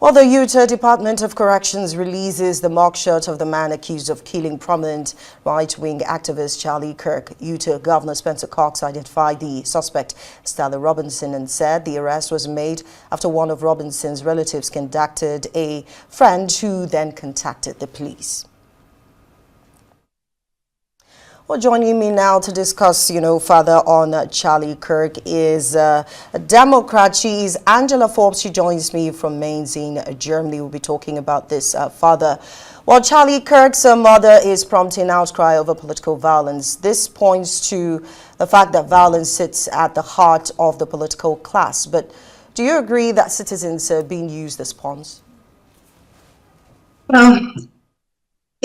Well, the Utah Department of Corrections releases the mugshot of the man accused of killing prominent right-wing activist Charlie Kirk. Utah Governor Spencer Cox identified the suspect, Stella Robinson, and said the arrest was made after one of Robinson's relatives contacted a friend who then contacted the police. Well, joining me now to discuss, further on Charlie Kirk is a Democrat. She is Angela Fobbs. She joins me from Mainz in Germany. We'll be talking about this further. Well, Charlie Kirk's mother is prompting outcry over political violence. This points to the fact that violence sits at the heart of the political class. But do you agree that citizens are being used as pawns? Well,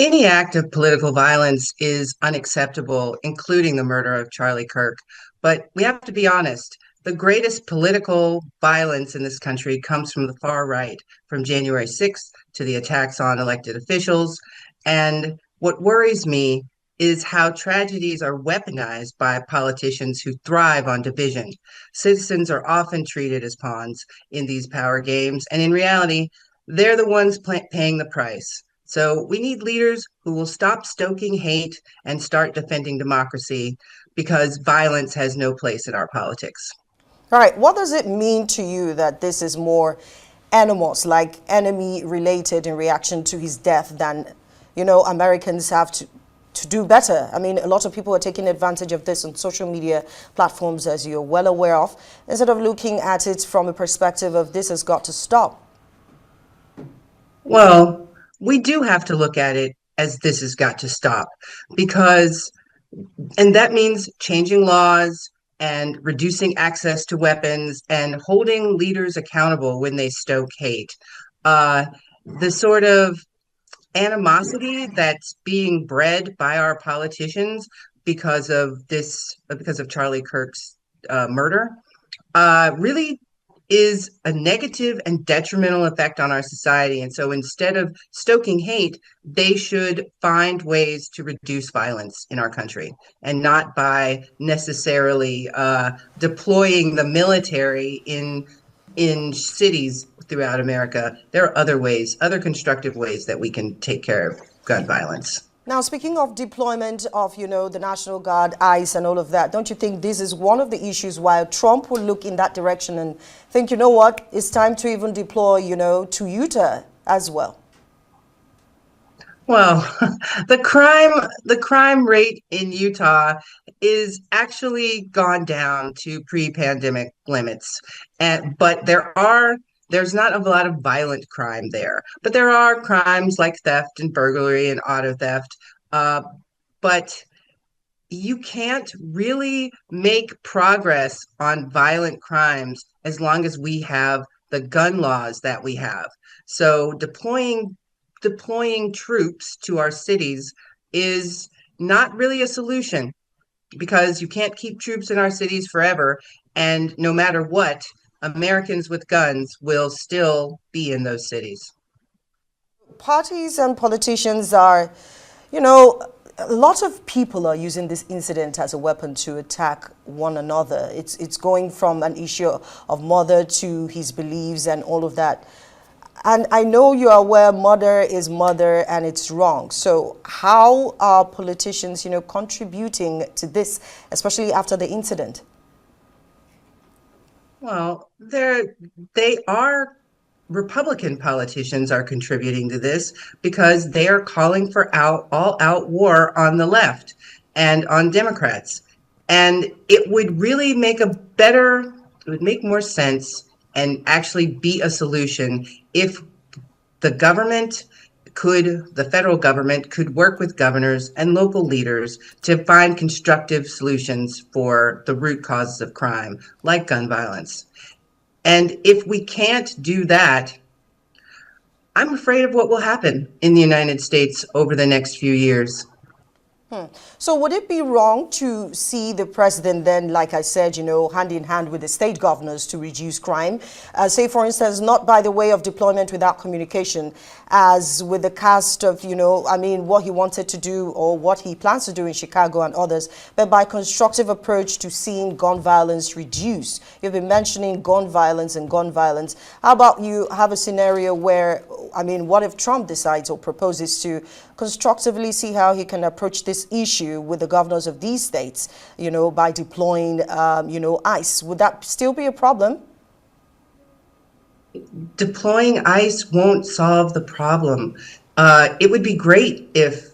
any act of political violence is unacceptable, including the murder of Charlie Kirk. But we have to be honest, the greatest political violence in this country comes from the far right, from January 6th to the attacks on elected officials. And what worries me is how tragedies are weaponized by politicians who thrive on division. Citizens are often treated as pawns in these power games, and in reality, they're the ones paying the price. So we need leaders who will stop stoking hate and start defending democracy, because violence has no place in our politics. All right. What does it mean to you that this is more animals, like enemy related in reaction to his death than, Americans have to do better? I mean, a lot of people are taking advantage of this on social media platforms, as you're well aware of, instead of looking at it from a perspective of this has got to stop. Well, we do have to look at it as this has got to stop, and that means changing laws and reducing access to weapons and holding leaders accountable when they stoke hate. The sort of animosity that's being bred by our politicians because of Charlie Kirk's murder, really is a negative and detrimental effect on our society. And so instead of stoking hate, they should find ways to reduce violence in our country, and not by necessarily deploying the military in cities throughout America. There are other ways, other constructive ways that we can take care of gun violence. Now, speaking of deployment of, the National Guard, ICE and all of that, don't you think this is one of the issues why Trump will look in that direction and think, what, it's time to even deploy, to Utah as well? Well, the crime rate in Utah is actually gone down to pre-pandemic limits, but there's not a lot of violent crime there, but there are crimes like theft and burglary and auto theft. But you can't really make progress on violent crimes as long as we have the gun laws that we have. So deploying troops to our cities is not really a solution, because you can't keep troops in our cities forever. And no matter what, Americans with guns will still be in those cities. Parties and politicians are, a lot of people are using this incident as a weapon to attack one another. It's going from an issue of mother to his beliefs and all of that. And I know you are aware mother is mother and it's wrong. So how are politicians, contributing to this, especially after the incident? Well, Republican politicians are contributing to this because they are calling for all-out war on the left and on Democrats. And it would really it would make more sense and actually be a solution if the federal government could work with governors and local leaders to find constructive solutions for the root causes of crime, like gun violence. And if we can't do that, I'm afraid of what will happen in the United States over the next few years. So would it be wrong to see the president then, like I said, hand in hand with the state governors to reduce crime? Say, for instance, not by the way of deployment without communication, as with the cast of, what he wanted to do or what he plans to do in Chicago and others, but by constructive approach to seeing gun violence reduce. You've been mentioning gun violence and gun violence. How about you have a scenario where, what if Trump decides or proposes to constructively see how he can approach this issue with the governors of these states, by deploying, ICE? Would that still be a problem? Deploying ICE won't solve the problem. It would be great if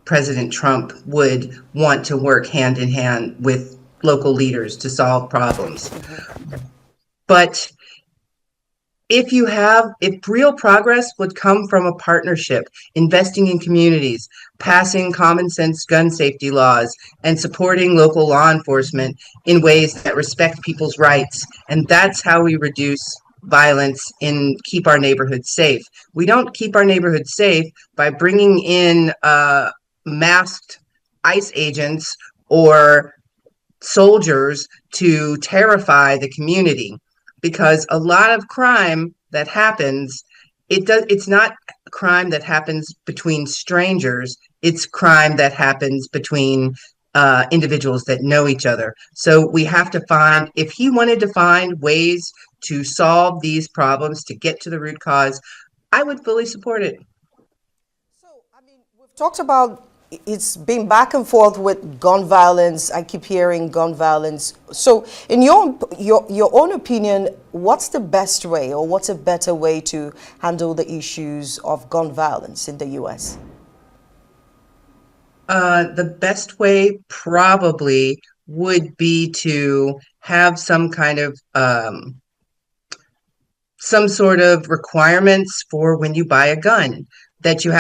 President Trump would want to work hand in hand with local leaders to solve problems. But if real progress would come from a partnership, investing in communities, passing common sense gun safety laws, and supporting local law enforcement in ways that respect people's rights. And that's how we reduce violence and keep our neighborhoods safe. We don't keep our neighborhoods safe by bringing in masked ICE agents or soldiers to terrify the community, because a lot of crime that happens, it's not crime that happens between strangers, it's crime that happens between individuals that know each other. So we have to find, if he wanted to find ways to solve these problems, to get to the root cause, I would fully support it. So, we've talked about it's been back and forth with gun violence. I keep hearing gun violence. So in your own opinion, what's the best way or what's a better way to handle the issues of gun violence in the U.S.? The best way probably would be to have some sort of requirements for when you buy a gun, that you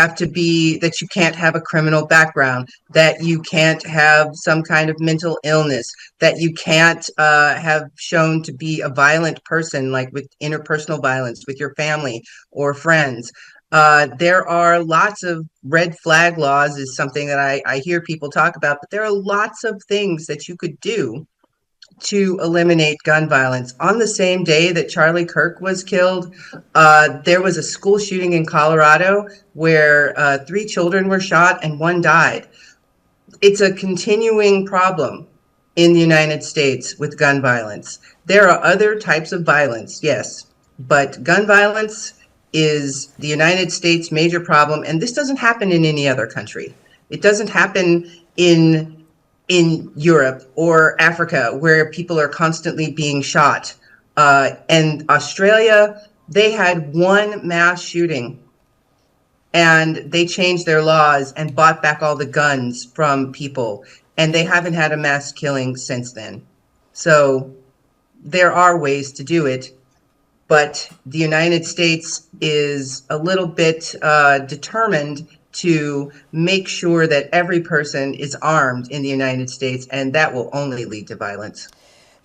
can't have a criminal background, that you can't have some kind of mental illness, that you can't have shown to be a violent person, like with interpersonal violence with your family or friends. There are lots of red flag laws is something that I hear people talk about, but there are lots of things that you could do to eliminate gun violence. On the same day that Charlie Kirk was killed, there was a school shooting in Colorado where 3 children were shot and 1 died. It's a continuing problem in the United States with gun violence. There are other types of violence, yes, but gun violence is the United States' major problem, and this doesn't happen in any other country. It doesn't happen in Europe or Africa, where people are constantly being shot. And Australia, they had 1 mass shooting, and they changed their laws and bought back all the guns from people, and they haven't had a mass killing since then. So there are ways to do it, but the United States is a little bit determined to make sure that every person is armed in the United States, and that will only lead to violence.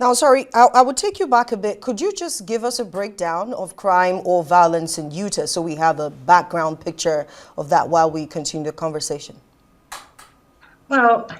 Now, sorry, I would take you back a bit. Could you just give us a breakdown of crime or violence in Utah so we have a background picture of that while we continue the conversation? Well,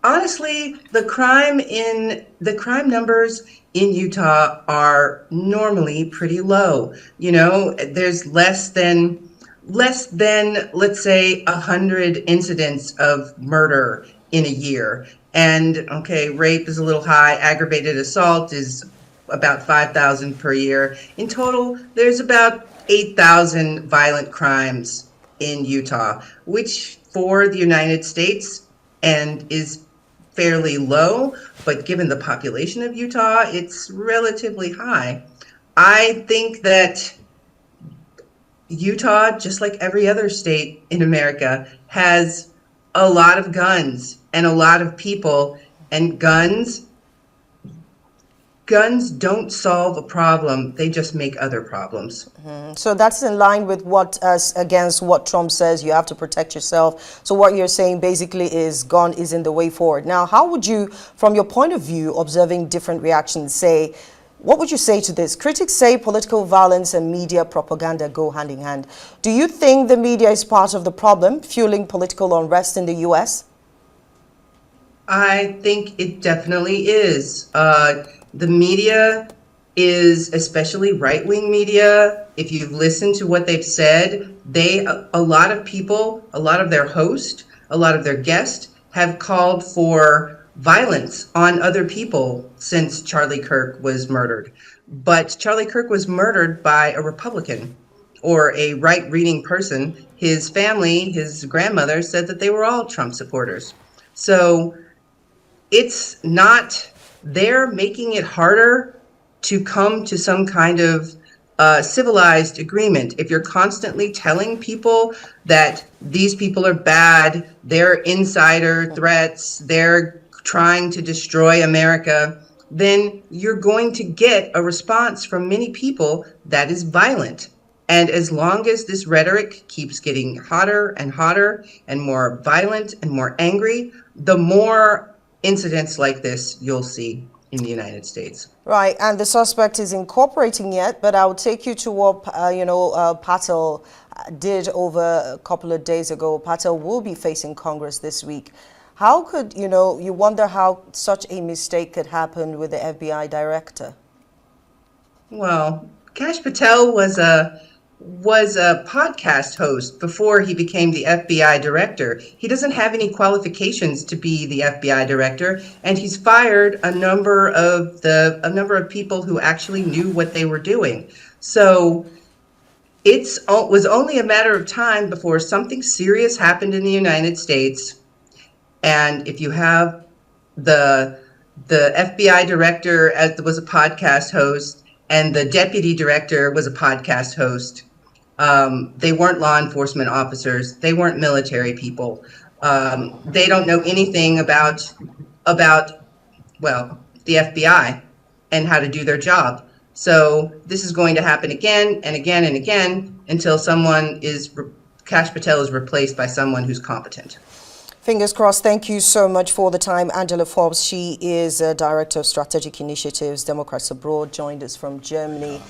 honestly, the crime numbers in Utah are normally pretty low. There's less than, let's say, 100 incidents of murder in a year. And okay, rape is a little high. Aggravated assault is about 5,000 per year. In total, there's about 8,000 violent crimes in Utah, which for the United States and is fairly low, but given the population of Utah, it's relatively high. I think that Utah, just like every other state in America, has a lot of guns and a lot of people, and guns don't solve a problem, they just make other problems. So that's in line with against what Trump says, you have to protect yourself. So what you're saying basically is gun isn't the way forward. Now, how would you, from your point of view, observing different reactions, what would you say to this? Critics say political violence and media propaganda go hand in hand. Do you think the media is part of the problem, fueling political unrest in the U.S.? I think it definitely is. The media is, especially right-wing media, if you've listened to what they've said, a lot of people, a lot of their hosts, a lot of their guests have called for violence on other people since Charlie Kirk was murdered. But Charlie Kirk was murdered by a Republican or a right-reading person. His family, his grandmother, said that they were all Trump supporters. So it's not, they're making it harder to come to some kind of civilized agreement. If you're constantly telling people that these people are bad, they're insider threats, they're trying to destroy America, then you're going to get a response from many people that is violent. And as long as this rhetoric keeps getting hotter and hotter and more violent and more angry, the more incidents like this you'll see in the United States. Right, and the suspect is incorporating yet, but I'll take you to what, Patel did over a couple of days ago. Patel will be facing Congress this week. How could, you wonder how such a mistake could happen with the FBI director? Well, Kash Patel was a podcast host before he became the FBI director. He doesn't have any qualifications to be the FBI director, and he's fired a number of people who actually knew what they were doing. So it was only a matter of time before something serious happened in the United States. And if you have the FBI director was a podcast host, and the deputy director was a podcast host. They weren't law enforcement officers. They weren't military people. They don't know anything about well, the FBI and how to do their job. So this is going to happen again and again and again until Kash Patel is replaced by someone who's competent. Fingers crossed. Thank you so much for the time. Angela Fobbs, she is Director of Strategic Initiatives, Democrats Abroad, joined us from Germany.